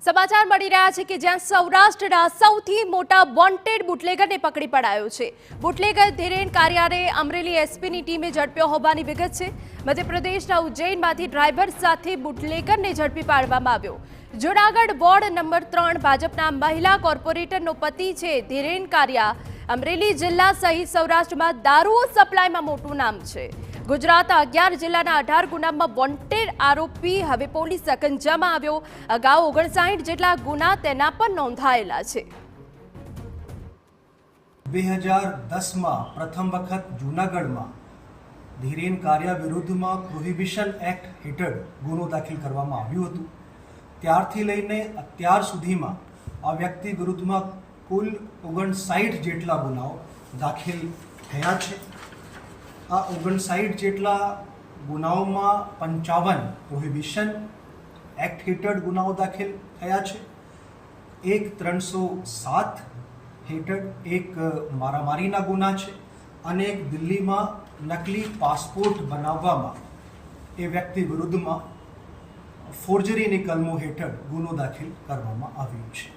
સમાચાર મળી રહ્યા છે કે જ્યાં સૌરાષ્ટ્રના સૌથી મોટા વોન્ટેડ બુટલેગરને પકડી પડાયો છે। બુટલેગર ધીરેન કારિયાને અમરેલી એસપીની ટીમે ઝડપ્યો હોવાની વિગત છે। મધ્યપ્રદેશના ઉજ્જૈનમાંથી ડ્રાઈવર સાથે બુટલેગરને ઝડપી પાડવામાં આવ્યો। જૂનાગઢ વોર્ડ નંબર 3 ભાજપના મહિલા કોર્પોરેટરનો પતિ છે ધીરેન કારિયા। અમરેલી જિલ્લા સહિત સૌરાષ્ટ્રમાં દારૂ સપ્લાયમાં મોટું નામ છે। ગુજરાત 11 જિલ્લાના 18 ગુનામાં વોન્ટેડ આરોપી હવે પોલીસ સકંજામાં આવ્યો। અગાઉ 59 જેટલા ગુના તેના પર નોંધાયેલા છે। 2010માં પ્રથમ વખત જૂનાગઢમાં ધીરેન કારિયા વિરુદ્ધમાં પ્રોહિબિશન એક્ટ હેઠળ ગુનો દાખલ કરવામાં આવ્યો હતો। ત્યારથી લઈને અત્યાર સુધીમાં આ વ્યક્તિ વિરુદ્ધમાં કુલ 59 જેટલા ગુનાઓ દાખલ થયા છે। આ 59 જેટલા ગુનાઓમાં 55 પ્રોહિબિશન એક્ટ હેઠળ ગુનાઓ દાખલ થયા છે। એક 307 હેઠળ એક મારામારીના ગુના છે અને એક દિલ્હીમાં નકલી પાસપોર્ટ બનાવવામાં એ વ્યક્તિ વિરુદ્ધમાં ફોર્જરીની કલમો હેઠળ ગુનો દાખલ કરવામાં આવ્યો છે।